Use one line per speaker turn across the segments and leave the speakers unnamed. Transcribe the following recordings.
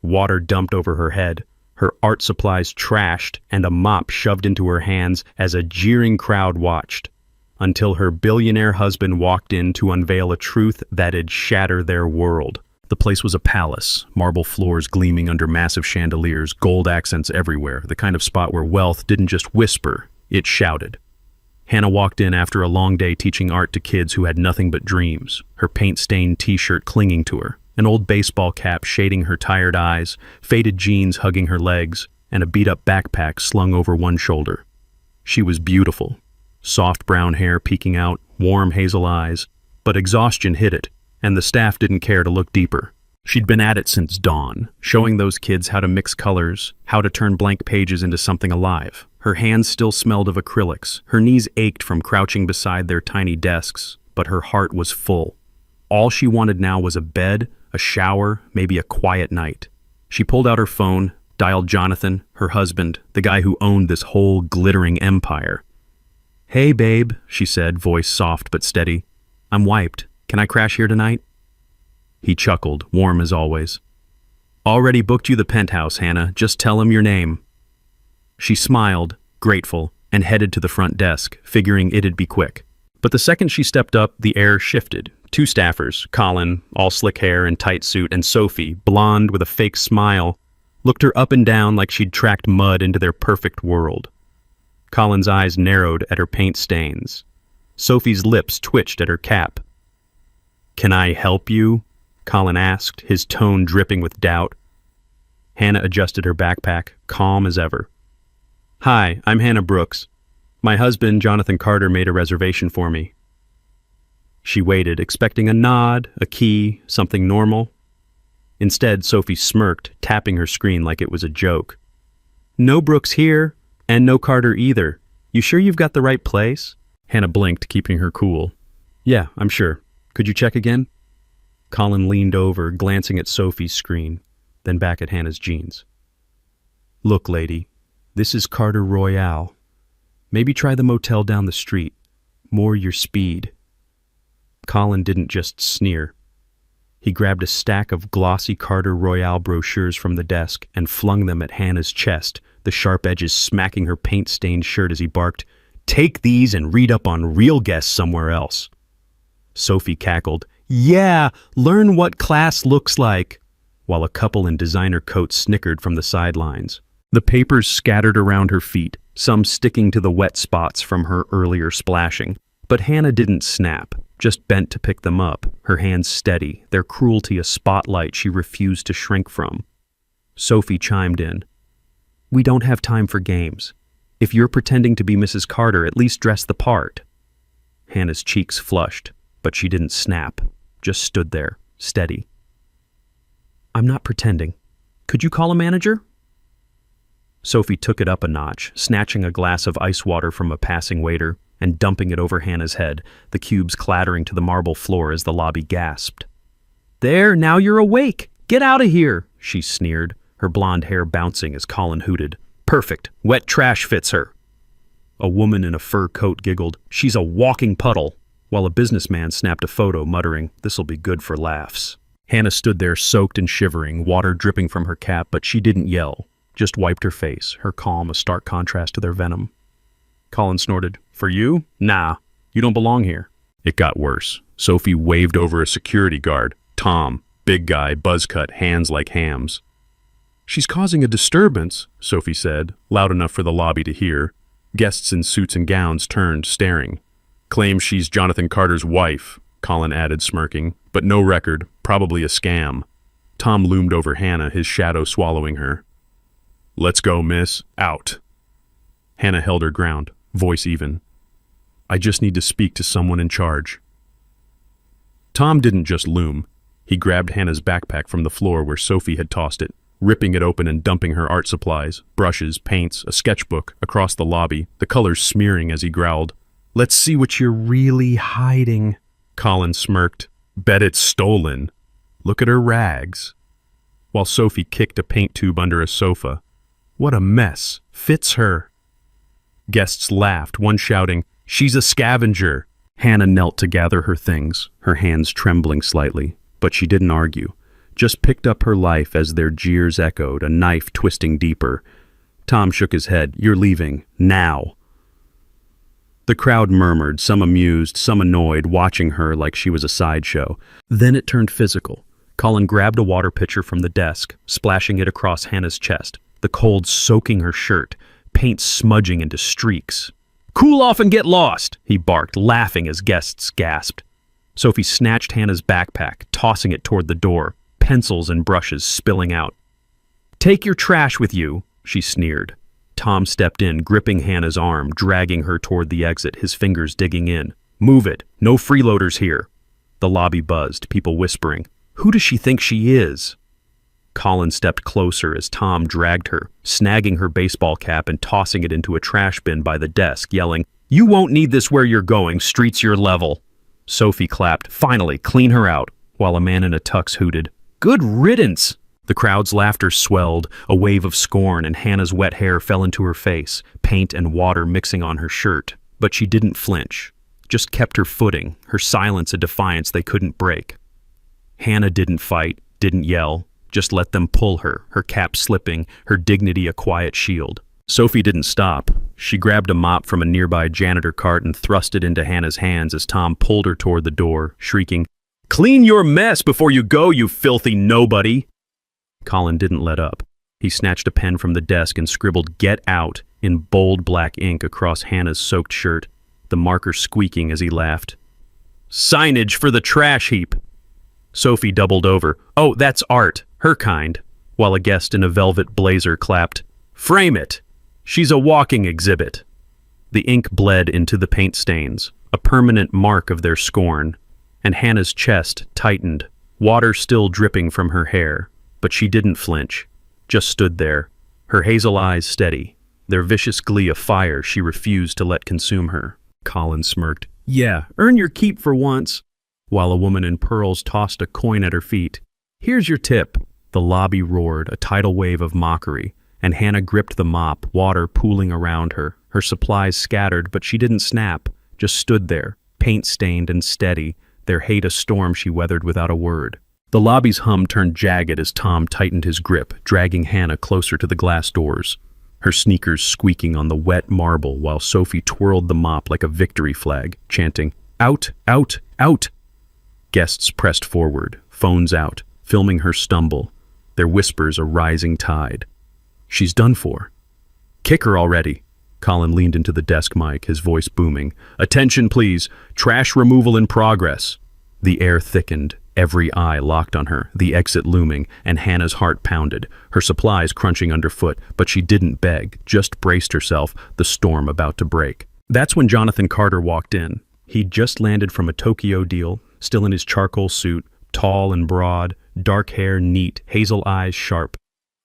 water dumped over her head, her art supplies trashed, and a mop shoved into her hands as a jeering crowd watched, until her billionaire husband walked in to unveil a truth that'd shatter their world. The place was a palace, marble floors gleaming under massive chandeliers, gold accents everywhere, the kind of spot where wealth didn't just whisper, it shouted. Hannah walked in after a long day teaching art to kids who had nothing but dreams, her paint-stained t-shirt clinging to her, an old baseball cap shading her tired eyes, faded jeans hugging her legs, and a beat-up backpack slung over one shoulder. She was beautiful. Soft brown hair peeking out, warm hazel eyes, but exhaustion hid it, and the staff didn't care to look deeper. She'd been at it since dawn, showing those kids how to mix colors, how to turn blank pages into something alive. Her hands still smelled of acrylics, her knees ached from crouching beside their tiny desks, but her heart was full. All she wanted now was a bed, a shower, maybe a quiet night. She pulled out her phone, dialed Jonathan, her husband, the guy who owned this whole glittering empire. "Hey, babe," she said, voice soft but steady. "I'm wiped. Can I crash here tonight?" He chuckled, warm as always. "Already booked you the penthouse, Hannah. Just tell him your name." She smiled, grateful, and headed to the front desk, figuring it'd be quick. But the second she stepped up, the air shifted. Two staffers, Colin, all slick hair and tight suit, and Sophie, blonde with a fake smile, looked her up and down like she'd tracked mud into their perfect world. Colin's eyes narrowed at her paint stains. Sophie's lips twitched at her cap. "Can I help you?" Colin asked, his tone dripping with doubt. Hannah adjusted her backpack, calm as ever. "Hi, I'm Hannah Brooks. My husband, Jonathan Carter, made a reservation for me." She waited, expecting a nod, a key, something normal. Instead, Sophie smirked, tapping her screen like it was a joke. "No Brooks here, and no Carter either. You sure you've got the right place?" Hannah blinked, keeping her cool. "Yeah, I'm sure. Could you check again?" Colin leaned over, glancing at Sophie's screen, then back at Hannah's jeans. "Look, lady, this is Carter Royale. Maybe try the motel down the street. More your speed." Colin didn't just sneer. He grabbed a stack of glossy Carter Royale brochures from the desk and flung them at Hannah's chest, the sharp edges smacking her paint-stained shirt as he barked, "Take these and read up on real guests somewhere else." Sophie cackled, "Yeah, learn what class looks like," while a couple in designer coats snickered from the sidelines. The papers scattered around her feet, some sticking to the wet spots from her earlier splashing. But Hannah didn't snap, just bent to pick them up, her hands steady, their cruelty a spotlight she refused to shrink from. Sophie chimed in. "We don't have time for games. If you're pretending to be Mrs. Carter, at least dress the part." Hannah's cheeks flushed, but she didn't snap, just stood there, steady. "I'm not pretending. Could you call a manager?" Sophie took it up a notch, snatching a glass of ice water from a passing waiter and dumping it over Hannah's head, the cubes clattering to the marble floor as the lobby gasped. "There, now you're awake! Get out of here!" she sneered, her blonde hair bouncing as Colin hooted. "Perfect! Wet trash fits her!" A woman in a fur coat giggled, "She's a walking puddle!" while a businessman snapped a photo, muttering, "This'll be good for laughs." Hannah stood there soaked and shivering, water dripping from her cap, but she didn't yell, just wiped her face, her calm a stark contrast to their venom. Colin snorted, "For you? Nah, you don't belong here." It got worse. Sophie waved over a security guard, Tom, big guy, buzz cut, hands like hams. "She's causing a disturbance," Sophie said, loud enough for the lobby to hear. Guests in suits and gowns turned, staring. "Claims she's Jonathan Carter's wife," Colin added, smirking, "but no record, probably a scam." Tom loomed over Hannah, his shadow swallowing her. "Let's go, miss. Out." Hannah held her ground, voice even. "I just need to speak to someone in charge." Tom didn't just loom. He grabbed Hannah's backpack from the floor where Sophie had tossed it, ripping it open and dumping her art supplies, brushes, paints, a sketchbook, across the lobby, the colors smearing as he growled, "Let's see what you're really hiding." Colin smirked. "Bet it's stolen. Look at her rags." While Sophie kicked a paint tube under a sofa. "What a mess. Fits her." Guests laughed, one shouting, "She's a scavenger." Hannah knelt to gather her things, her hands trembling slightly, but she didn't argue, just picked up her life as their jeers echoed, a knife twisting deeper. Tom shook his head. "You're leaving. Now." The crowd murmured, some amused, some annoyed, watching her like she was a sideshow. Then it turned physical. Colin grabbed a water pitcher from the desk, splashing it across Hannah's chest, the cold soaking her shirt, paint smudging into streaks. "Cool off and get lost," he barked, laughing as guests gasped. Sophie snatched Hannah's backpack, tossing it toward the door, pencils and brushes spilling out. "Take your trash with you," she sneered. Tom stepped in, gripping Hannah's arm, dragging her toward the exit, his fingers digging in. "Move it. No freeloaders here." The lobby buzzed, people whispering. "Who does she think she is?" Colin stepped closer as Tom dragged her, snagging her baseball cap and tossing it into a trash bin by the desk, yelling, "You won't need this where you're going. Street's your level." Sophie clapped, "Finally, clean her out," while a man in a tux hooted, "Good riddance." The crowd's laughter swelled, a wave of scorn, and Hannah's wet hair fell into her face, paint and water mixing on her shirt. But she didn't flinch, just kept her footing, her silence a defiance they couldn't break. Hannah didn't fight, didn't yell, just let them pull her, her cap slipping, her dignity a quiet shield. Sophie didn't stop. She grabbed a mop from a nearby janitor cart and thrust it into Hannah's hands as Tom pulled her toward the door, shrieking, "Clean your mess before you go, you filthy nobody!" Colin didn't let up. He snatched a pen from the desk and scribbled "Get out" in bold black ink across Hannah's soaked shirt, the marker squeaking as he laughed. "Signage for the trash heap!" Sophie doubled over. "Oh, that's art, her kind," while a guest in a velvet blazer clapped, "Frame it! She's a walking exhibit." The ink bled into the paint stains, a permanent mark of their scorn, and Hannah's chest tightened, water still dripping from her hair. But she didn't flinch, just stood there, her hazel eyes steady, their vicious glee afire she refused to let consume her. Colin smirked. "Yeah, earn your keep for once," while a woman in pearls tossed a coin at her feet. "Here's your tip." The lobby roared, a tidal wave of mockery, and Hannah gripped the mop, water pooling around her, her supplies scattered, but she didn't snap, just stood there, paint-stained and steady, their hate a storm she weathered without a word. The lobby's hum turned jagged as Tom tightened his grip, dragging Hannah closer to the glass doors, her sneakers squeaking on the wet marble while Sophie twirled the mop like a victory flag, chanting, "Out, out, out!" Guests pressed forward, phones out, filming her stumble, their whispers a rising tide. "She's done for." "Kick her already." Colin leaned into the desk mic, his voice booming. "Attention, please. Trash removal in progress." The air thickened, every eye locked on her, the exit looming, and Hannah's heart pounded, her supplies crunching underfoot, but she didn't beg, just braced herself, the storm about to break. That's when Jonathan Carter walked in. He'd just landed from a Tokyo deal, still in his charcoal suit, tall and broad, dark hair neat, hazel eyes sharp.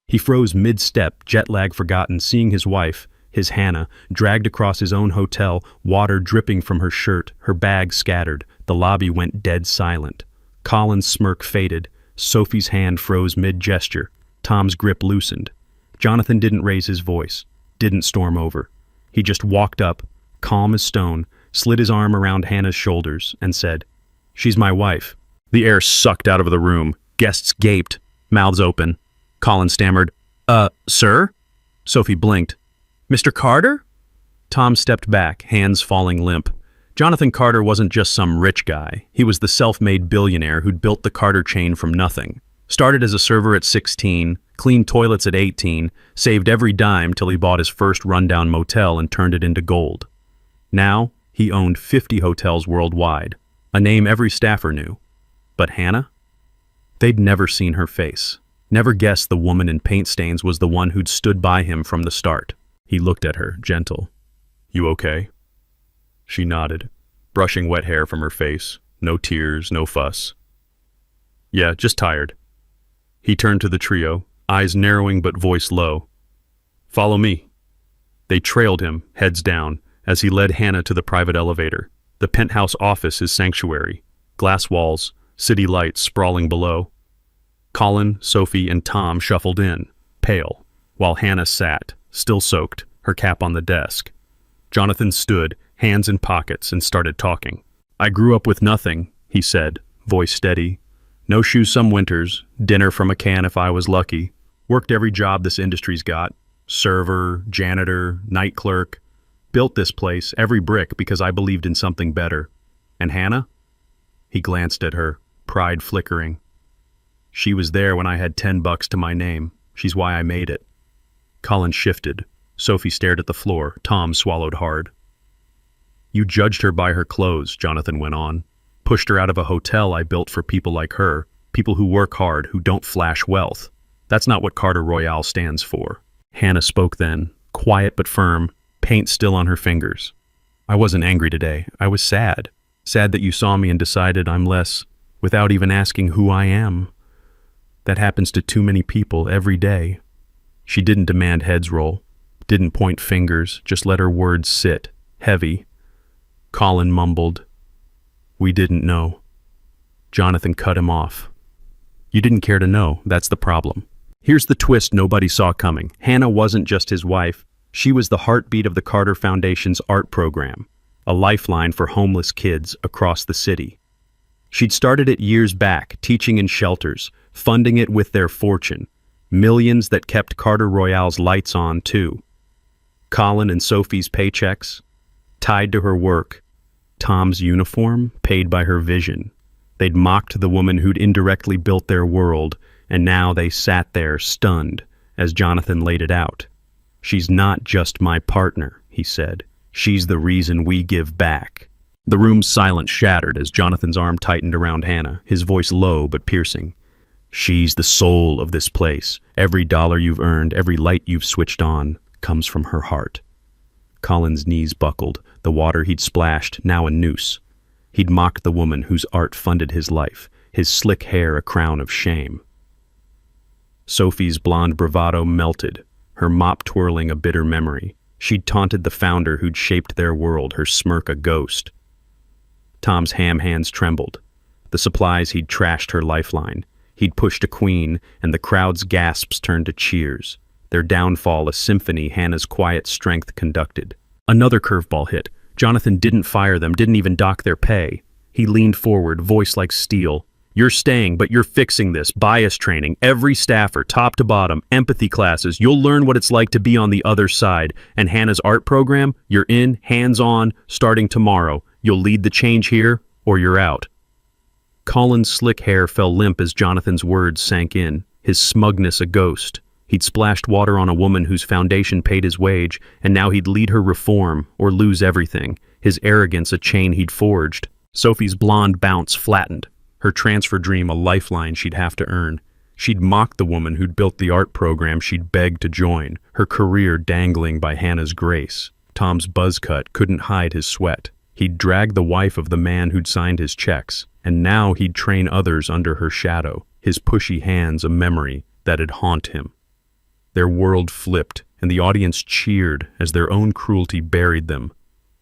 He froze mid-step, jet lag forgotten, seeing his wife, his Hannah, dragged across his own hotel, water dripping from her shirt, her bag scattered. The lobby went dead silent. Colin's smirk faded. Sophie's hand froze mid-gesture. Tom's grip loosened. Jonathan didn't raise his voice, didn't storm over. He just walked up, calm as stone, slid his arm around Hannah's shoulders, and said, "She's my wife." The air sucked out of the room. Guests gaped, mouths open. Colin stammered, Sir?" Sophie blinked. "Mr. Carter?" Tom stepped back, hands falling limp. Jonathan Carter wasn't just some rich guy. He was the self-made billionaire who'd built the Carter chain from nothing. Started as a server at 16, cleaned toilets at 18, saved every dime till he bought his first rundown motel and turned it into gold. Now, he owned 50 hotels worldwide, a name every staffer knew. But Hannah? They'd never seen her face, never guessed the woman in paint stains was the one who'd stood by him from the start. He looked at her, gentle. "You okay?" She nodded, brushing wet hair from her face. No tears, no fuss. "Yeah, just tired." He turned to the trio, eyes narrowing but voice low. "Follow me." They trailed him, heads down, as he led Hannah to the private elevator. The penthouse office his sanctuary. Glass walls, city lights sprawling below. Colin, Sophie, and Tom shuffled in, pale, while Hannah sat, still soaked, her cap on the desk. Jonathan stood, hands in pockets, and started talking. "I grew up with nothing," he said, voice steady. No shoes some winters, dinner from a can if I was lucky. Worked every job this industry's got. Server, janitor, night clerk. Built this place, every brick, because I believed in something better. And Hannah? He glanced at her, pride flickering. She was there when I had $10 to my name. She's why I made it. Colin shifted. Sophie stared at the floor. Tom swallowed hard. You judged her by her clothes, Jonathan went on. Pushed her out of a hotel I built for people like her, people who work hard, who don't flash wealth. That's not what Carter Royale stands for. Hannah spoke then, quiet but firm, paint still on her fingers. I wasn't angry today. I was sad. Sad that you saw me and decided I'm less, without even asking who I am. That happens to too many people every day. She didn't demand heads roll, didn't point fingers, just let her words sit, heavy. Colin mumbled, "We didn't know." Jonathan cut him off. You didn't care to know, that's the problem. Here's the twist nobody saw coming. Hannah wasn't just his wife. She was the heartbeat of the Carter Foundation's art program, a lifeline for homeless kids across the city. She'd started it years back, teaching in shelters, funding it with their fortune, millions that kept Carter Royale's lights on, too. Colin and Sophie's paychecks, tied to her work. Tom's uniform, paid by her vision. They'd mocked the woman who'd indirectly built their world, and now they sat there stunned as Jonathan laid it out. She's not just my partner, he said. She's the reason we give back. The room's silence shattered as Jonathan's arm tightened around Hannah, his voice low but piercing. She's the soul of this place. Every dollar you've earned, every light you've switched on, comes from her heart. Colin's knees buckled, the water he'd splashed now a noose. He'd mocked the woman whose art funded his life, his slick hair a crown of shame. Sophie's blonde bravado melted, her mop twirling a bitter memory. She'd taunted the founder who'd shaped their world, her smirk a ghost. Tom's ham hands trembled. The supplies he'd trashed her lifeline. He'd pushed a queen, and the crowd's gasps turned to cheers. Their downfall a symphony Hannah's quiet strength conducted. Another curveball hit. Jonathan didn't fire them, didn't even dock their pay. He leaned forward, voice like steel. You're staying, but you're fixing this. Bias training, every staffer, top to bottom, empathy classes. You'll learn what it's like to be on the other side. And Hannah's art program, you're in, hands-on, starting tomorrow. You'll lead the change here, or you're out. Colin's slick hair fell limp as Jonathan's words sank in, his smugness a ghost. He'd splashed water on a woman whose foundation paid his wage, and now he'd lead her reform or lose everything, his arrogance a chain he'd forged. Sophie's blonde bounce flattened, her transfer dream a lifeline she'd have to earn. She'd mocked the woman who'd built the art program she'd begged to join, her career dangling by Hannah's grace. Tom's buzz cut couldn't hide his sweat. He'd dragged the wife of the man who'd signed his checks, and now he'd train others under her shadow, his pushy hands a memory that'd haunt him. Their world flipped, and the audience cheered as their own cruelty buried them.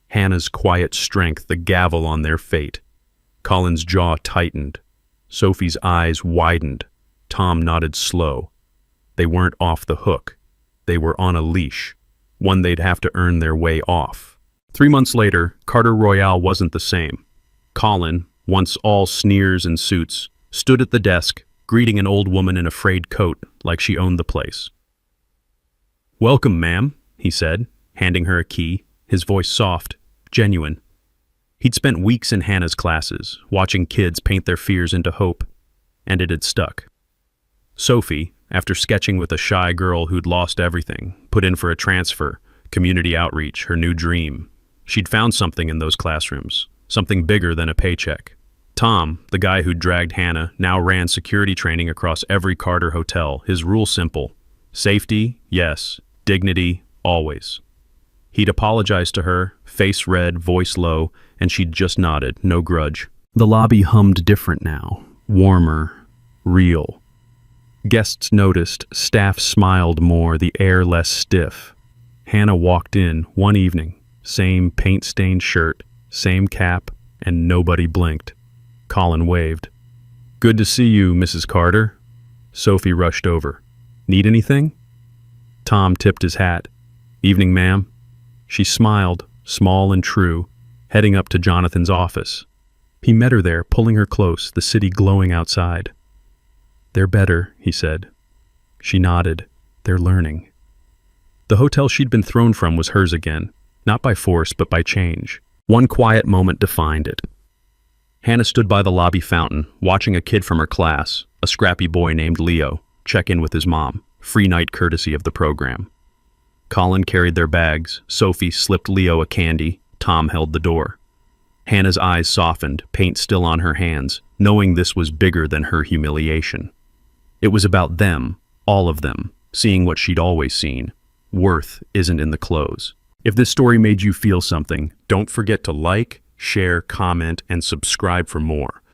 Hannah's quiet strength the gavel on their fate. Colin's jaw tightened. Sophie's eyes widened. Tom nodded slow. They weren't off the hook. They were on a leash, one they'd have to earn their way off. 3 months later, Carter Royale wasn't the same. Colin, once all sneers and suits, stood at the desk, greeting an old woman in a frayed coat like she owned the place. "Welcome, ma'am," he said, handing her a key, his voice soft, genuine. He'd spent weeks in Hannah's classes, watching kids paint their fears into hope, and it had stuck. Sophie, after sketching with a shy girl who'd lost everything, put in for a transfer, community outreach, her new dream. She'd found something in those classrooms, something bigger than a paycheck. Tom, the guy who'd dragged Hannah, now ran security training across every Carter hotel, his rule simple. Safety, yes. Dignity, always. He'd apologized to her, face red, voice low, and she'd just nodded, no grudge. The lobby hummed different now, warmer, real. Guests noticed, staff smiled more, the air less stiff. Hannah walked in one evening, same paint-stained shirt, same cap, and nobody blinked. Colin waved. "Good to see you, Mrs. Carter." Sophie rushed over. "Need anything?" Tom tipped his hat. "Evening, ma'am." She smiled, small and true, heading up to Jonathan's office. He met her there, pulling her close, the city glowing outside. "They're better," he said. She nodded. "They're learning." The hotel she'd been thrown from was hers again, not by force but by change. One quiet moment defined it. Hannah stood by the lobby fountain, watching a kid from her class, a scrappy boy named Leo, check in with his mom, free night courtesy of the program. Colin carried their bags, Sophie slipped Leo a candy, Tom held the door. Hannah's eyes softened, paint still on her hands, knowing this was bigger than her humiliation. It was about them, all of them, seeing what she'd always seen. Worth isn't in the clothes. If this story made you feel something, don't forget to like, share, comment, and subscribe for more.